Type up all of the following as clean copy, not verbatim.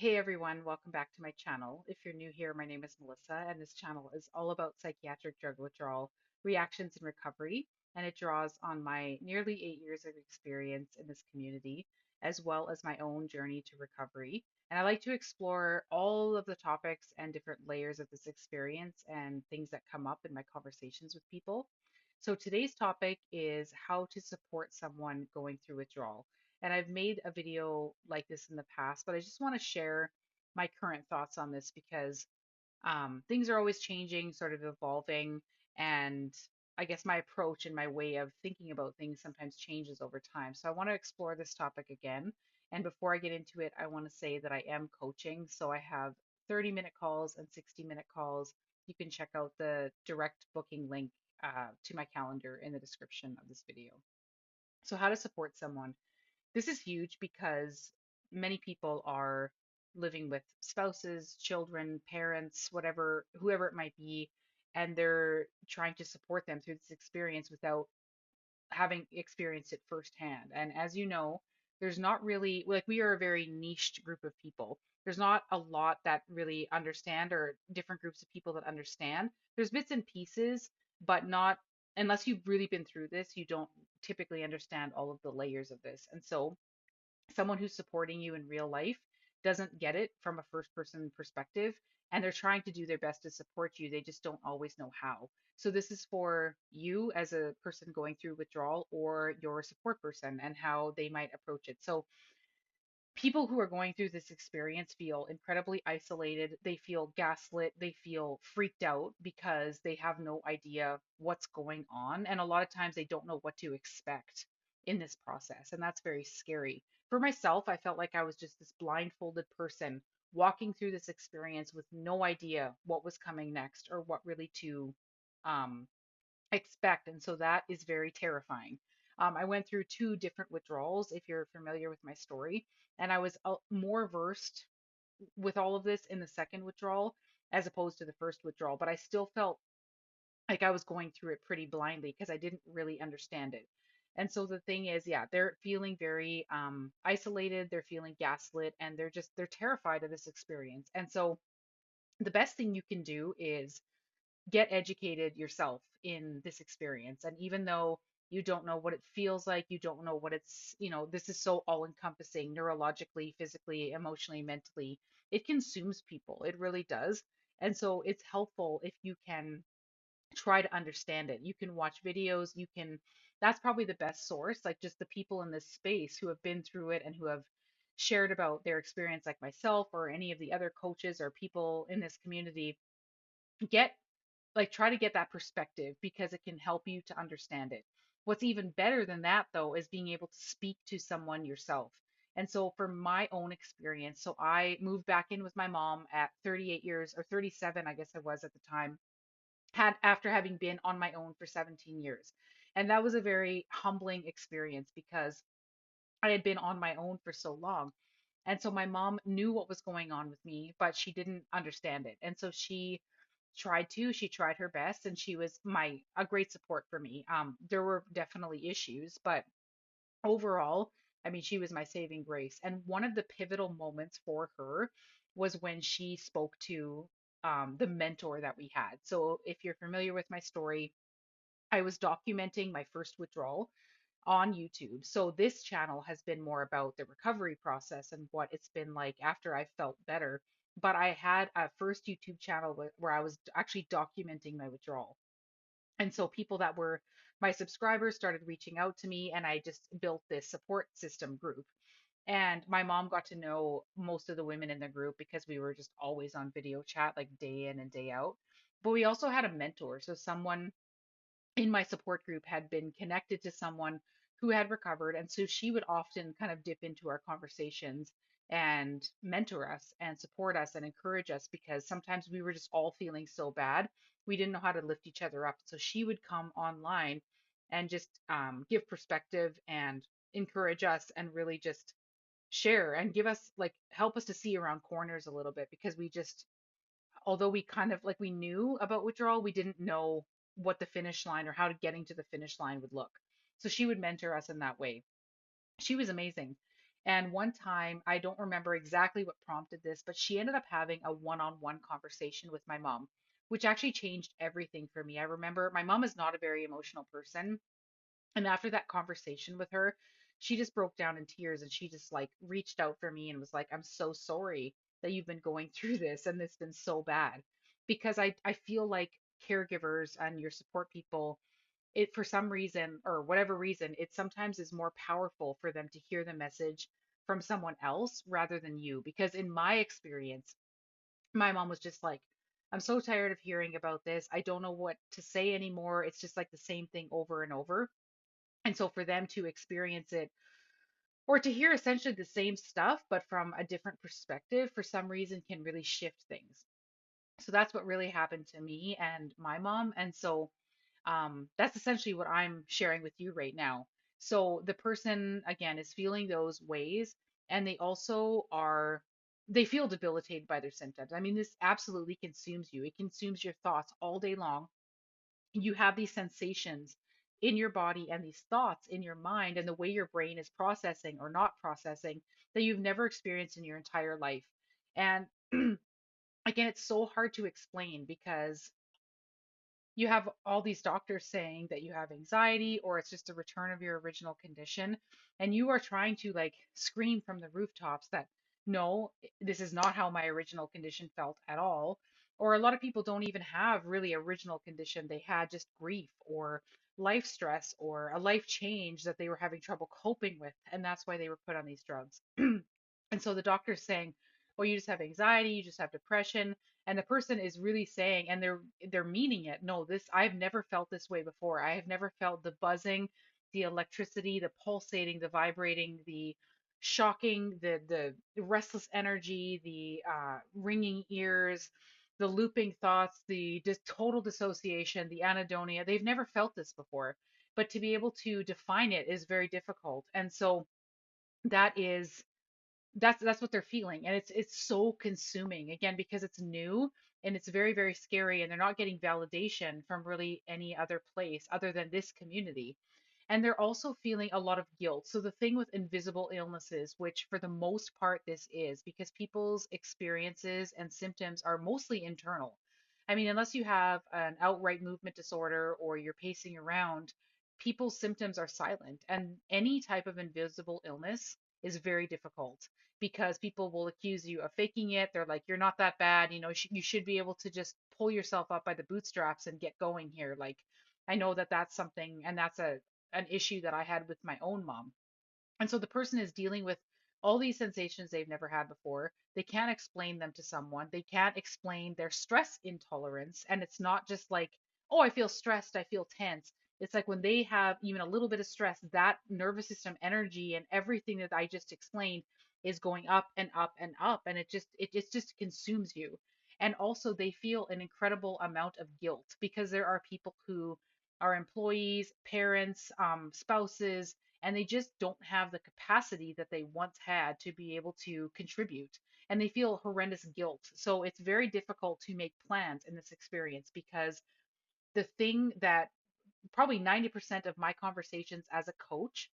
Hey everyone, welcome back to my channel. If you're new here, my name is Melissa, and this channel is all about psychiatric drug withdrawal, reactions, and recovery. And it draws on my nearly 8 years of experience in this community, as well as my own journey to recovery. And I like to explore all of the topics and different layers of this experience and things that come up in my conversations with people. So today's topic is how to support someone going through withdrawal. And I've made a video like this in the past, but I just want to share my current thoughts on this because things are always changing, sort of evolving, and I guess my approach and my way of thinking about things sometimes changes over time. So I want to explore this topic again. And before I get into it, I want to say that I am coaching. So I have 30-minute calls and 60-minute calls. You can check out the direct booking link to my calendar in the description of this video. So, how to support someone. This is huge because many people are living with spouses, children, parents, whatever, whoever it might be, and they're trying to support them through this experience without having experienced it firsthand. And as you know, there's not really, like, we are a very niched group of people. There's not a lot that really understand, or different groups of people that understand. There's bits and pieces, but not, unless you've really been through this, you don't typically understand all of the layers of this. And so, someone who's supporting you in real life doesn't get it from a first person perspective, and they're trying to do their best to support you. They just don't always know how. So this is for you as a person going through withdrawal, or your support person, and how they might approach it. So people who are going through this experience feel incredibly isolated. They feel gaslit. They feel freaked out because they have no idea what's going on. And a lot of times they don't know what to expect in this process. And that's very scary. For myself, I felt like I was just this blindfolded person walking through this experience with no idea what was coming next, or what really to um, expect. And so that is very terrifying. I went through two different withdrawals, if you're familiar with my story, and I was more versed with all of this in the second withdrawal as opposed to the first withdrawal, but I still felt like I was going through it pretty blindly because I didn't really understand it. And so the thing is, yeah, they're feeling very isolated, they're feeling gaslit, and they're terrified of this experience. And so the best thing you can do is get educated yourself in this experience. And even though you don't know what it feels like, you don't know what this is so all encompassing neurologically, physically, emotionally, mentally, it consumes people. It really does. And so it's helpful if you can try to understand it. You can watch videos, that's probably the best source, like just the people in this space who have been through it and who have shared about their experience, like myself or any of the other coaches or people in this community. Get Try to get that perspective because it can help you to understand it. What's even better than that, though, is being able to speak to someone yourself. And so, for my own experience, so I moved back in with my mom at 38 years, or 37, I guess I was at the time, had after having been on my own for 17 years. And that was a very humbling experience because I had been on my own for so long. And so my mom knew what was going on with me, but she didn't understand it. And so she tried her best, and she was my a great support for me. There were definitely issues, but overall, I mean, she was my saving grace. And one of the pivotal moments for her was when she spoke to the mentor that we had. So if you're familiar with my story, I was documenting my first withdrawal on YouTube. So this channel has been more about the recovery process and what it's been like after I felt better. But I had a first YouTube channel where I was actually documenting my withdrawal. And so people that were my subscribers started reaching out to me, and I just built this support system group. And my mom got to know most of the women in the group because we were just always on video chat, like day in and day out. But we also had a mentor. So someone in my support group had been connected to someone who had recovered. And so she would often kind of dip into our conversations and mentor us and support us and encourage us because sometimes we were just all feeling so bad. We didn't know how to lift each other up. So she would come online and just give perspective and encourage us and really just share and give us, like, help us to see around corners a little bit because we just, although we kind of like we knew about withdrawal, we didn't know what the finish line or how to getting to the finish line would look. So she would mentor us in that way. She was amazing. And one time, I don't remember exactly what prompted this, but she ended up having a one-on-one conversation with my mom, which actually changed everything for me. I remember my mom is not a very emotional person, and after that conversation with her, she just broke down in tears and she just like reached out for me and was like, I'm so sorry that you've been going through this and it's been so bad. Because I feel like caregivers and your support people, it for some reason or whatever reason, it sometimes is more powerful for them to hear the message from someone else rather than you. Because in my experience, my mom was just like, I'm so tired of hearing about this. I don't know what to say anymore. It's just like the same thing over and over. And so for them to experience it or to hear essentially the same stuff, but from a different perspective, for some reason can really shift things. So that's what really happened to me and my mom. And so that's essentially what I'm sharing with you right now. So the person, again, is feeling those ways, and they also are, they feel debilitated by their symptoms. I mean, this absolutely consumes you, it consumes your thoughts all day long. You have these sensations in your body and these thoughts in your mind and the way your brain is processing or not processing that you've never experienced in your entire life. And again, it's so hard to explain because you have all these doctors saying that you have anxiety or it's just a return of your original condition, and you are trying to like scream from the rooftops that no, this is not how my original condition felt at all. Or a lot of people don't even have really original condition, they had just grief or life stress or a life change that they were having trouble coping with, and that's why they were put on these drugs. And so the doctor's saying, well, you just have anxiety, you just have depression, and the person is really saying, and they're meaning it, no, this, I've never felt this way before. I have never felt the buzzing, the electricity, the pulsating, the vibrating, the shocking, the restless energy, the ringing ears, the looping thoughts, the just total dissociation, the anhedonia. They've never felt this before, but to be able to define it is very difficult. And so that is, that's what they're feeling, and it's so consuming, again, because it's new and it's very very scary, and they're not getting validation from really any other place other than this community. And they're also feeling a lot of guilt. So the thing with invisible illnesses, which for the most part this is, because people's experiences and symptoms are mostly internal. I mean, unless you have an outright movement disorder or you're pacing around, people's symptoms are silent. And any type of invisible illness is very difficult because people will accuse you of faking it. They're like, you're not that bad. You know, you should be able to just pull yourself up by the bootstraps and get going here. Like, I know that that's something, and that's an issue that I had with my own mom. And so the person is dealing with all these sensations they've never had before. They can't explain them to someone. They can't explain their stress intolerance. And it's not just like, oh, I feel stressed, I feel tense. It's like when they have even a little bit of stress, that nervous system energy and everything that I just explained is going up and up and up. And it just consumes you. And also they feel an incredible amount of guilt because there are people who are employees, parents, spouses, and they just don't have the capacity that they once had to be able to contribute. And they feel horrendous guilt. So it's very difficult to make plans in this experience because the thing that probably 90% of my conversations as a coach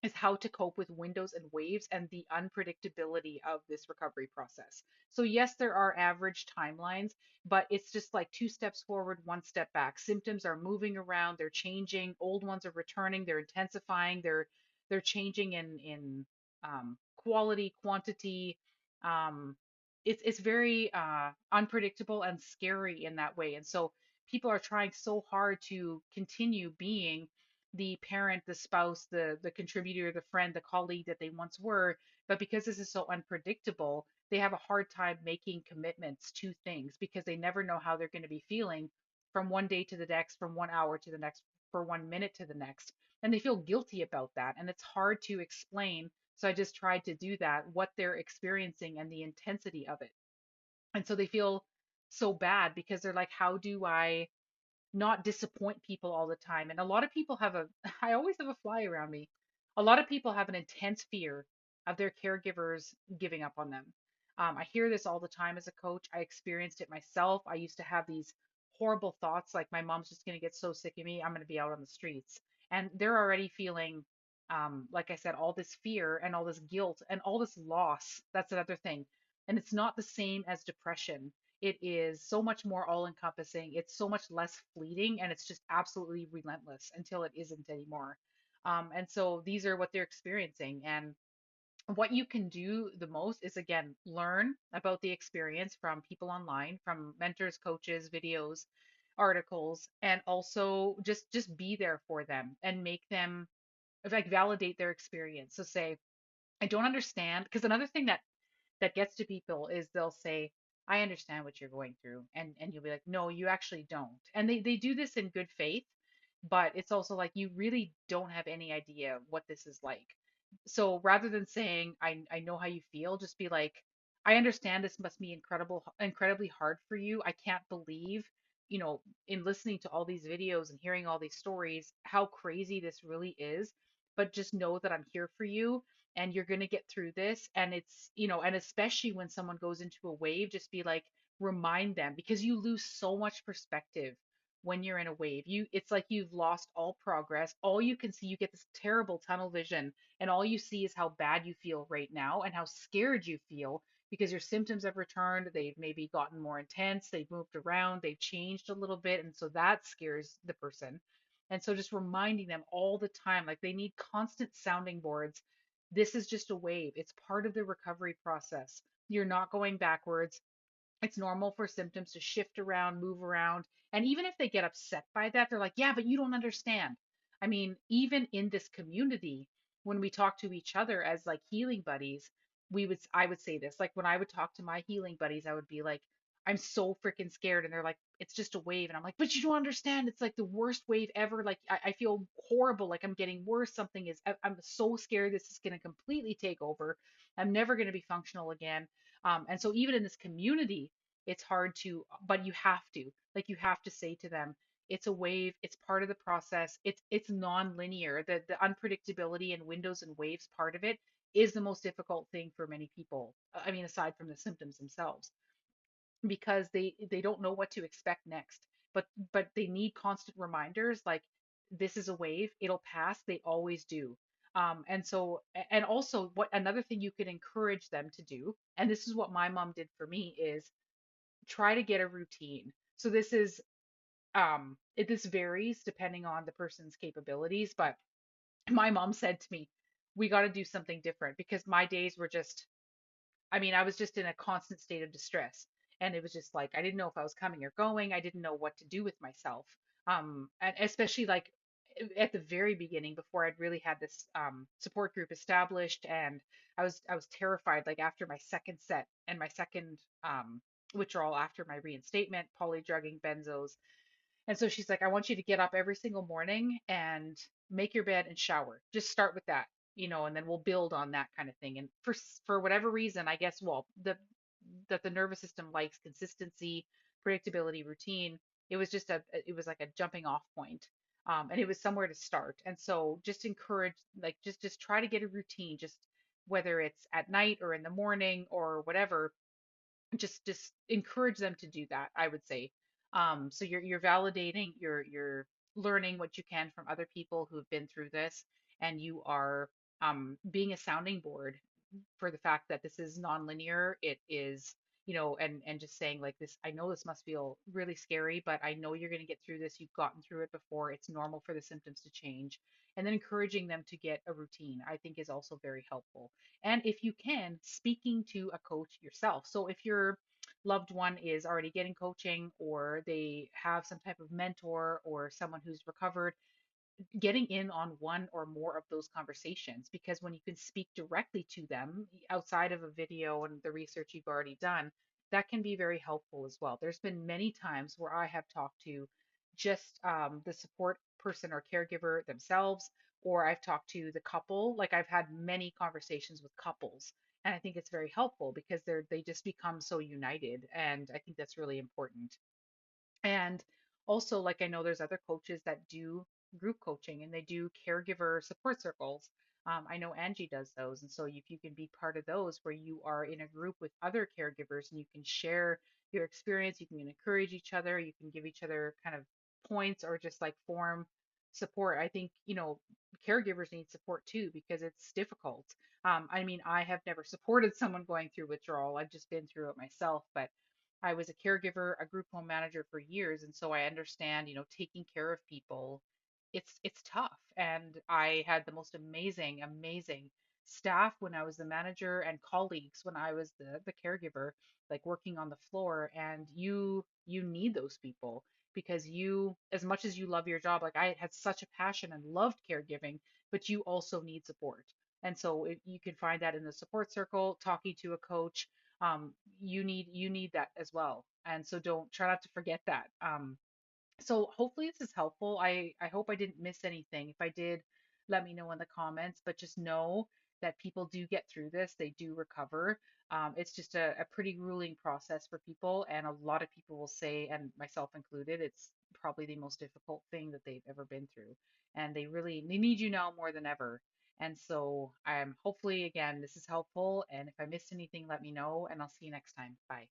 is how to cope with windows and waves and the unpredictability of this recovery process. So, yes, there are average timelines, but it's just like two steps forward, one step back. Symptoms are moving around, they're changing, old ones are returning, they're intensifying, they're changing in quality, quantity. Um, it's very unpredictable and scary in that way. And so people are trying so hard to continue being the parent, the spouse, the contributor, the friend, the colleague that they once were. But because this is so unpredictable, they have a hard time making commitments to things because they never know how they're going to be feeling from one day to the next, from 1 hour to the next, for 1 minute to the next. And they feel guilty about that. And it's hard to explain. So I just tried to do that, what they're experiencing and the intensity of it. And so they feel so bad because they're like, how do I not disappoint people all the time? And a lot of people have a, I always have a fly around me. A lot of people have an intense fear of their caregivers giving up on them. I hear this all the time as a coach. I experienced it myself. I used to have these horrible thoughts like my mom's just going to get so sick of me, I'm going to be out on the streets. And they're already feeling like I said, all this fear and all this guilt and all this loss. That's another thing. And it's not the same as depression. It is so much more all encompassing. It's so much less fleeting, and it's just absolutely relentless until it isn't anymore. And so these are what they're experiencing. And what you can do the most is, again, learn about the experience from people online, from mentors, coaches, videos, articles, and also just be there for them and make them, like, validate their experience. So say, I don't understand, because another thing that gets to people is they'll say, I understand what you're going through. And you'll be like, no, you actually don't. And they do this in good faith, but it's also like, you really don't have any idea what this is like. So rather than saying, I know how you feel, just be like, I understand this must be incredibly hard for you. I can't believe, in listening to all these videos and hearing all these stories, how crazy this really is. But just know that I'm here for you, and you're going to get through this. And it's, and especially when someone goes into a wave, just be like, remind them, because you lose so much perspective when you're in a wave. It's like you've lost all progress. All you can see, you get this terrible tunnel vision, and all you see is how bad you feel right now and how scared you feel, because your symptoms have returned. They've maybe gotten more intense, they've moved around, they've changed a little bit, and so that scares the person. And so just reminding them all the time, like, they need constant sounding boards. This is just a wave. It's part of the recovery process. You're not going backwards. It's normal for symptoms to shift around, move around. And even if they get upset by that, they're like, yeah, but you don't understand. I mean, even in this community, when we talk to each other as like healing buddies, I would say this, like when I would talk to my healing buddies, I would be like, I'm so freaking scared. And they're like, it's just a wave. And I'm like, but you don't understand. It's like the worst wave ever. Like, I feel horrible. Like, I'm getting worse. I'm so scared this is going to completely take over. I'm never going to be functional again. And so even in this community, it's hard to, but you have to say to them, it's a wave, it's part of the process, it's non-linear. The unpredictability and windows and waves part of it is the most difficult thing for many people. I mean, aside from the symptoms themselves, because they don't know what to expect next. But they need constant reminders, like, this is a wave, it'll pass, they always do. And so, and also, what another thing you can encourage them to do, and this is what my mom did for me, is try to get a routine. So this varies depending on the person's capabilities, but my mom said to me, we got to do something different, because my days were just, I mean, I was just in a constant state of distress. And it was just like, I didn't know if I was coming or going. I didn't know what to do with myself. And especially like at the very beginning, before I'd really had this support group established, and I was terrified. Like, after my second set and my second withdrawal after my reinstatement, polydrugging, benzos, and so she's like, I want you to get up every single morning and make your bed and shower. Just start with that, and then we'll build on that kind of thing. And for whatever reason, I guess, well, that the nervous system likes consistency, predictability, routine. It was like a jumping off point. And it was somewhere to start. And so just encourage, like, just try to get a routine, just whether it's at night or in the morning or whatever, just encourage them to do that, I would say. So you're validating, you're learning what you can from other people who have been through this, and you are being a sounding board for the fact that this is nonlinear. It is, and just saying, like, this, I know this must feel really scary, but I know you're going to get through this. You've gotten through it before. It's normal for the symptoms to change. And then encouraging them to get a routine, I think, is also very helpful. And if you can, speaking to a coach yourself. So if your loved one is already getting coaching, or they have some type of mentor or someone who's recovered, getting in on one or more of those conversations, because when you can speak directly to them outside of a video and the research you've already done, that can be very helpful as well. There's been many times where I have talked to just the support person or caregiver themselves, or I've talked to the couple. Like, I've had many conversations with couples, and I think it's very helpful because they just become so united, and I think that's really important. And also, like, I know there's other coaches that do group coaching, and they do caregiver support circles. I know Angie does those. And so if you can be part of those, where you are in a group with other caregivers and you can share your experience, you can encourage each other, you can give each other kind of points, or just like form support. I think, caregivers need support too because it's difficult. I mean, I have never supported someone going through withdrawal. I've just been through it myself, but I was a caregiver, a group home manager for years, and so I understand, taking care of people, it's tough. And I had the most amazing staff when I was the manager and colleagues when I was the caregiver, like working on the floor. And you need those people because you, as much as you love your job, like I had such a passion and loved caregiving, but you also need support. And so you can find that in the support circle, talking to a coach. You need that as well. And so don't try not to forget that. So hopefully this is helpful. I hope I didn't miss anything. If I did, let me know in the comments, but just know that people do get through this. They do recover. It's just a pretty grueling process for people, and a lot of people will say, and myself included, it's probably the most difficult thing that they've ever been through. And they need you now more than ever. And so hopefully again this is helpful. And if I missed anything, let me know, and I'll see you next time. Bye.